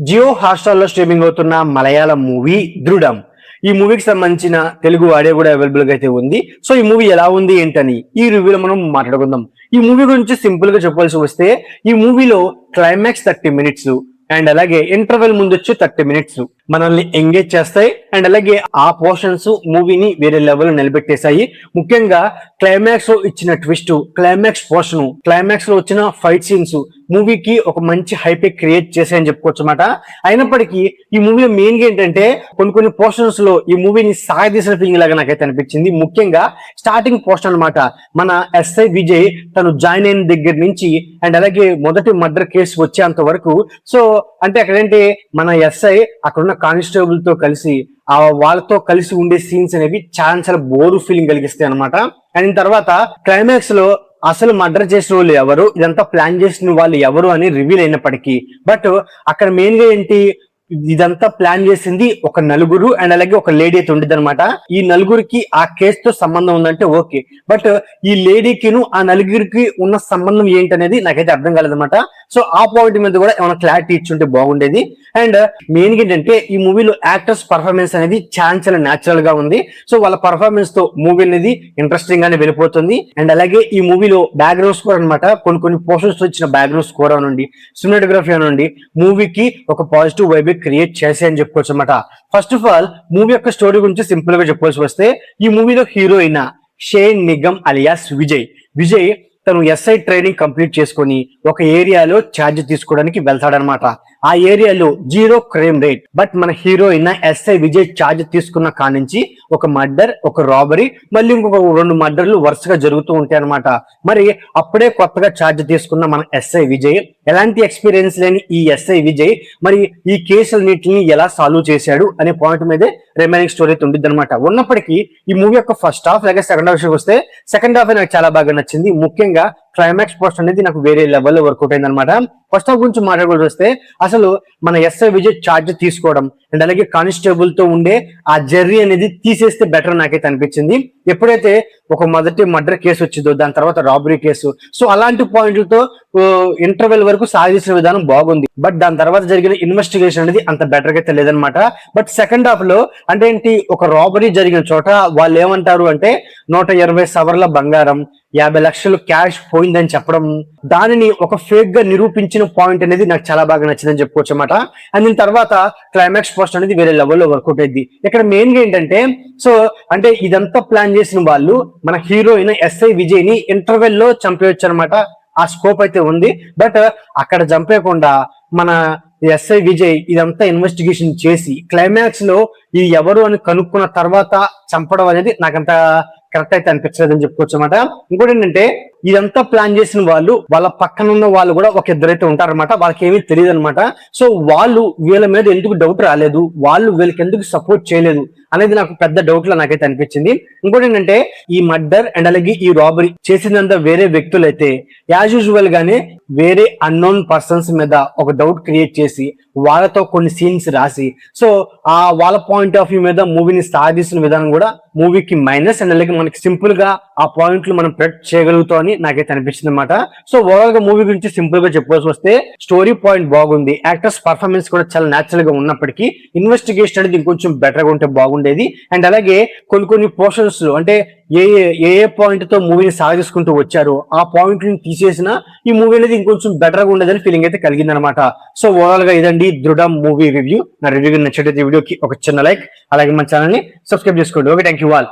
Jio Hotstar లో streaming అవుతున్న Malayalam movie దృఢం. ఈ మూవీకి సంబంధించిన తెలుగు ఆడియో కూడా అవైలబుల్ గా అయితే ఉంది. సో ఈ మూవీ ఎలా ఉంది ఏంటని ఈ రివ్యూలో మనం మాట్లాడుకుందాం. ఈ మూవీ గురించి సింపుల్ గా చెప్పాల్సి వస్తే ఈ మూవీలో క్లైమాక్స్ 30 మినిట్స్ అండ్ అలాగే ఇంటర్వెల్ ముందు వచ్చి 30 మినిట్స్ మనల్ని ఎంగేజ్ చేస్తాయి. అండ్ అలాగే ఆ పోర్షన్స్ మూవీని వేరే లెవెల్ నిలబెట్టేశాయి. ముఖ్యంగా క్లైమాక్స్ లో ఇచ్చిన ట్విస్ట్, క్లైమాక్స్ పోర్షన్, క్లైమాక్స్ లో వచ్చిన ఫైట్ సీన్స్ మూవీకి ఒక మంచి హైప్ క్రియేట్ చేశాయని చెప్పుకోవచ్చు అన్నమాట. అయినప్పటికీ ఈ మూవీలో మెయిన్ గా ఏంటంటే కొన్ని పోర్షన్స్ లో ఈ మూవీని సాగదీసిన ఫీలింగ్ లాగా నాకైతే అనిపించింది. ముఖ్యంగా స్టార్టింగ్ పోర్షన్ అన్నమాట. మన ఎస్ఐ విజయ్ తను జాయిన్ అయిన దగ్గర నుంచి అండ్ అలాగే మొదటి మర్డర్ కేసు వచ్చేంత వరకు, సో అంటే అక్కడంటే మన ఎస్ఐ అక్కడున్న కానిస్టేబుల్ తో కలిసి వాళ్ళతో కలిసి ఉండే సీన్స్ అనేవి చాలా బోరు ఫీలింగ్ కలిగిస్తాయి అనమాట. అండ్ తర్వాత క్లైమాక్స్ లో అసలు మర్డర్ చేసిన వాళ్ళు ఎవరు, ఇదంతా ప్లాన్ చేసిన వాళ్ళు ఎవరు అని రివీల్ అయినప్పటికీ, బట్ అక్కడ మెయిన్ గా ఏంటి, ఇదంతా ప్లాన్ చేసింది ఒక నలుగురు అండ్ అలాగే ఒక లేడీ అయితే ఉండేది అనమాట. ఈ నలుగురికి ఆ కేసుతో సంబంధం ఉందంటే ఓకే, బట్ ఈ లేడీకిను ఆ నలుగురికి ఉన్న సంబంధం ఏంటనేది నాకైతే అర్థం కాలేదన్నమాట. సో ఆ పాయింట్ మీద కూడా ఏమైనా క్లారిటీ ఇచ్చుంటే బాగుండేది. అండ్ మెయిన్ ఏంటంటే ఈ మూవీలో యాక్టర్స్ పర్ఫార్మెన్స్ అనేది చాలా న్యాచురల్ గా ఉంది. సో వాళ్ళ పర్ఫార్మెన్స్ తో మూవీ అనేది ఇంట్రెస్టింగ్ గానే వెళ్ళిపోతుంది. అండ్ అలాగే ఈ మూవీలో బ్యాక్గ్రౌండ్ స్కోర్ అనమాట, కొన్ని పోర్షన్స్ వచ్చిన బ్యాక్గ్రౌండ్ స్కోర్ అనండి, సినిమాటోగ్రఫీ అనండి, మూవీకి ఒక పాజిటివ్ వైబ్ క్రియేట్ చేసాయని చెప్పుకోవచ్చు అనమాట. ఫస్ట్ ఆఫ్ ఆల్ మూవీ యొక్క స్టోరీ గురించి సింపుల్ గా చెప్పుకోవాల్సి వస్తే, ఈ మూవీలో హీరోయిన్ షేన్ నిగమ్ అలియాస్ విజయ్ తను ఎస్ఐ ట్రైనింగ్ కంప్లీట్ చేసుకొని ఒక ఏరియాలో ఛార్జ్ తీసుకోవడానికి వెళ్తాడనమాట. ఆ ఏరియాలో 0 క్రైమ్ రేట్. బట్ మన హీరోయిన్ ఎస్ఐ విజయ్ ఛార్జ్ తీసుకున్న కానించి ఒక మర్డర్, ఒక రాబరీ, మళ్ళీ ఇంకొక 2 మర్డర్లు వరుసగా జరుగుతూ ఉంటాయి అనమాట. మరి అప్పుడే కొత్తగా ఛార్జ్ తీసుకున్న మన ఎస్ఐ విజయ్, ఎలాంటి ఎక్స్పీరియన్స్ లేని ఈ ఎస్ఐ విజయ్ మరి ఈ కేసులన్నింటిని ఎలా సాల్వ్ చేశాడు అనే పాయింట్ మీదే రిమైనింగ్ స్టోరీ అయితే ఉంటుంది అనమాట. ఉన్నప్పటికీ ఈ మూవీ యొక్క ఫస్ట్ హాఫ్ అలాగే సెకండ్ హాఫ్ వస్తే, సెకండ్ హాఫ్ నాకు చాలా బాగా నచ్చింది. ముఖ్యంగా క్లైమాక్స్ పోర్షన్ అనేది నాకు వేరే లెవెల్లో వర్కౌట్ అయింది అనమాట. ఫస్ట్ హాఫ్ గురించి మాట్లాడుకోవాల్సి వస్తే, అసలు మన ఎస్ఐ విజయ్ ఛార్జ్ తీసుకోవడం అండ్ అలాగే కానిస్టేబుల్ తో ఉండే ఆ జర్నీ అనేది తీసేస్తే బెటర్ నాకైతే అనిపించింది. ఎప్పుడైతే ఒక మొదటి మర్డర్ కేసు వచ్చిందో, దాని తర్వాత రాబరీ కేసు, సో అలాంటి పాయింట్లతో ఇంటర్వెల్ వరకు సాధించిన విధానం బాగుంది. బట్ దాని తర్వాత జరిగిన ఇన్వెస్టిగేషన్ అనేది అంత బెటర్ గా తెలియదనమాట. బట్ సెకండ్ హాఫ్ లో అంటే ఏంటి, ఒక రాబరీ జరిగిన చోట వాళ్ళు ఏమంటారు అంటే 120 సవర్ల బంగారం, 50 లక్షలు క్యాష్ పోయిందని చెప్పడం, దానిని ఒక ఫేక్ గా నిరూపించిన పాయింట్ అనేది నాకు చాలా బాగా నచ్చిందని చెప్పుకోవచ్చు అన్నమాట. అండ్ దీని తర్వాత క్లైమాక్స్ పోస్ట్ అనేది వేరే లెవెల్లో వర్కౌట్ అయింది. ఇక్కడ మెయిన్ గా ఏంటంటే, సో అంటే ఇదంతా ప్లాన్ చేసిన వాళ్ళు మన హీరోయిన్ ఎస్ఐ విజయ్ ని ఇంటర్వెల్ లో చంపేయచ్చు అనమాట. ఆ స్కోప్ అయితే ఉంది. బట్ అక్కడ చంపేయకుండా మన ఎస్ఐ విజయ్ ఇదంతా ఇన్వెస్టిగేషన్ చేసి క్లైమాక్స్ లో ఇది ఎవరు అని కనుక్కున్న తర్వాత చంపడం అనేది నాకంత కరెక్ట్ అయితే అనిపించలేదని చెప్పుకోవచ్చు అనమాట. ఇంకోటి ఏంటంటే, ఇదంతా ప్లాన్ చేసిన వాళ్ళు వాళ్ళ పక్కన ఉన్న వాళ్ళు కూడా ఒక ఇద్దరైతే ఉంటారనమాట. వాళ్ళకి ఏమీ తెలియదు అనమాట. సో వాళ్ళు వీళ్ళ మీద ఎందుకు డౌట్ రాలేదు, వాళ్ళు వీళ్ళకి ఎందుకు సపోర్ట్ చేయలేదు అనేది నాకు పెద్ద డౌట్ లా నాకైతే అనిపించింది. ఇంకోటి ఏంటంటే, ఈ మర్డర్ అండ్ అలాగే ఈ రాబరీ చేసినంత వేరే వ్యక్తులు అయితే యాజ్ యూజువల్ గానే వేరే అన్నోన్ పర్సన్స్ మీద ఒక డౌట్ క్రియేట్ చేసి వాళ్ళతో కొన్ని సీన్స్ రాసి, సో ఆ వాళ్ళ పాయింట్ ఆఫ్ వ్యూ మీద మూవీని సాధిస్తున్న విధానం కూడా మూవీకి మైనస్. అండ్ అలాగే మనకి సింపుల్ గా ఆ పాయింట్లు మనం ప్రొటెక్ట్ చేయగలుగుతాం అని నాకైతే అనిపించింది అనమాట. సో ఓవరాల్ గా మూవీ గురించి సింపుల్ గా చెప్పాల్సి వస్తే, స్టోరీ పాయింట్ బాగుంది, యాక్టర్స్ పర్ఫార్మెన్స్ కూడా చాలా న్యాచురల్ గా ఉన్నప్పటికీ ఇన్వెస్టిగేషన్ అనేది ఇంకొంచెం బెటర్ గా ఉంటే బాగుండేది. అండ్ అలాగే కొన్ని పోర్షన్స్ అంటే ఏ పాయింట్ తో మూవీని సాగిసుకుంటూ వచ్చారో ఆ పాయింట్ ని తీసేసిన ఈ మూవీ అనేది ఇంకొంచెం బెటర్ గా ఉండేదని ఫీలింగ్ అయితే కలిగింది అనమాట. సో ఓవరాల్ గా ఇదండి దృఢం మూవీ రివ్యూ. నా రివ్యూ నచ్చితే వీడియోకి ఒక చిన్న లైక్, అలాగే మన ఛానల్ ని సబ్స్క్రైబ్ చేసుకోండి. Okay, thank you all.